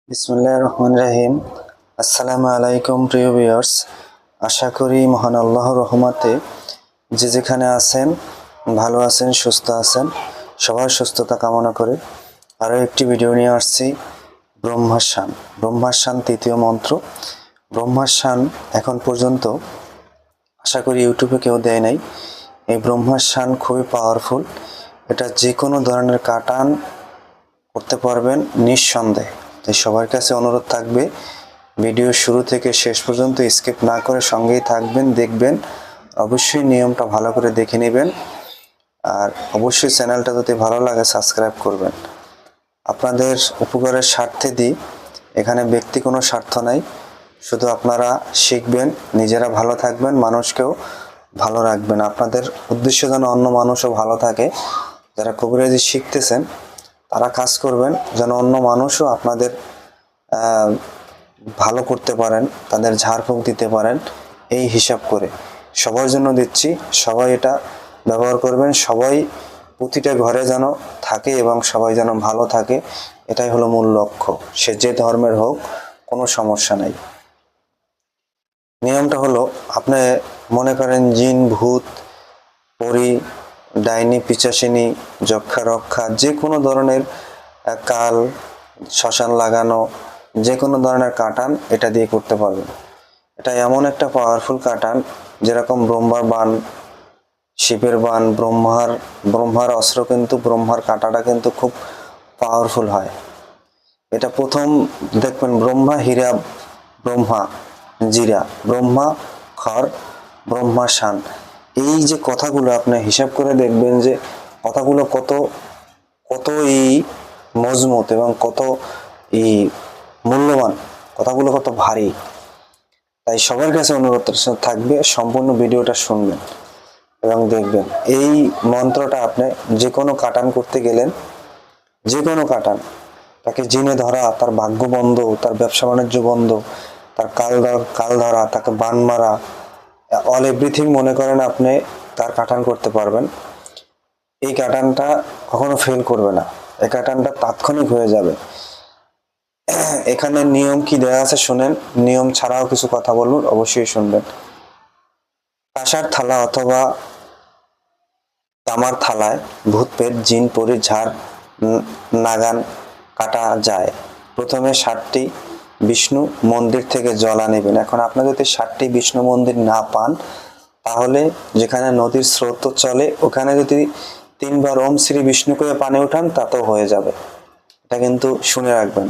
বিসমিল্লাহির রহমানির রহিম। আসসালামু আলাইকুম প্রিয় ভিউয়ার্স, আশা করি মহান আল্লাহর রহমতে যে যেখানে আছেন ভালো আছেন, সুস্থ আছেন। সবার সুস্থতা কামনা করে আরও একটি ভিডিও নিয়ে আসছি। ব্রহ্মাস্বান ব্রহ্মাস্বান তৃতীয় মন্ত্র। ব্রহ্মাস্বান এখন পর্যন্ত আশা করি ইউটিউবে কেউ দেয় নাই। এই ব্রহ্মাস্বান খুবই পাওয়ারফুল। এটা যে কোনো ধরনের কাটান করতে পারবেন নিঃসন্দেহে। তাই সবার কাছে অনুরোধ থাকবে, ভিডিও শুরু থেকে শেষ পর্যন্ত স্কিপ না করে সঙ্গেই থাকবেন, দেখবেন। অবশ্যই নিয়মটা ভালো করে দেখে নেবেন, আর অবশ্যই চ্যানেলটা যদি ভালো লাগে সাবস্ক্রাইব করবেন। আপনাদের উপকারের স্বার্থে দিই, এখানে ব্যক্তি কোনো স্বার্থ নাই। শুধু আপনারা শিখবেন, নিজেরা ভালো থাকবেন, মানুষকেও ভালো রাখবেন। আপনাদের উদ্দেশ্য যেন অন্য মানুষও ভালো থাকে। যারা কবিরাজি শিখতেছেন তারা কাজ করবেন যেন অন্য মানুষও আপনাদের ভালো করতে পারেন, তাদের ঝাড়ফুঁক দিতে পারেন। এই হিসাব করে সবার জন্য দিচ্ছি, সবাই এটা ব্যবহার করবেন। সবাই প্রতিটা ঘরে যেন থাকে এবং সবাই যেন ভালো থাকে, এটাই হলো মূল লক্ষ্য। সে যে ধর্মের হোক, কোনো সমস্যা নাই। নিয়মটা হলো, আপনি মনে করেন জিন, ভূত, পরী, ডাইনি, পিচাসিনী, যক্ষা রক্ষা, যে কোনো ধরনের কাল, শ্মশান লাগানো, যে কোনো ধরনের কাটান এটা দিয়ে করতে পারবেন। এটা এমন একটা পাওয়ারফুল কাটান, যেরকম ব্রহ্মার বাণ, শিবের বাণ, ব্রহ্মার অস্ত্র, কিন্তু ব্রহ্মার কাঁটাটা কিন্তু খুব পাওয়ারফুল হয়। এটা প্রথম দেখবেন ব্রহ্মা হীরা, ব্রহ্মা জিরা, ব্রহ্মা খড়, ব্রহ্মা শান। এই যে কথাগুলো আপনি হিসাব করে দেখবেন যে কথাগুলো কত কত মজবুত এবং কত মূল্যবান, কথাগুলো কত ভারী। তাই সবার কাছে অনুরোধ থাকবে, সম্পূর্ণ ভিডিওটা শুনবেন এবং দেখবেন। এই মন্ত্রটা আপনি যে কোনো কাটান করতে গেলেন, যে কোনো কাটান, তাকে জিনে ধরা, তার ভাগ্য বন্ধ, তার ব্যবসা বাণিজ্য বন্ধ, তার কাল ধরা, তাকে বান মারা, অল এভরিথিং মনে করেন আপনি তার কাটান করতে পারবেন। এই কাটানটা কখনো ফেল করবে না, এই কাটানটা তাৎক্ষণিক হয়ে যাবে। এখানে নিয়ম কি দেওয়া আছে শুনেন, নিয়ম ছাড়াও কিছু কথা বলুন, অবশ্যই শুনবেন। কাঁসার থালা অথবা তামার থালায় ভূত, পেট, জিন, পরি, ঝাড়, নাগান কাটা যায়। প্রথমে 7টি বিষ্ণু মন্দির থেকে জল আনিবেন। এখন আপনি যদি 7টি বিষ্ণু মন্দির না পান, তাহলে যেখানে নদীর স্রোত চলে ওখানে যদি 3 বার ওম শ্রী বিষ্ণু করে পানি উঠান তাতেও হয়ে যাবে। এটা কিন্তু শুনে রাখবেন।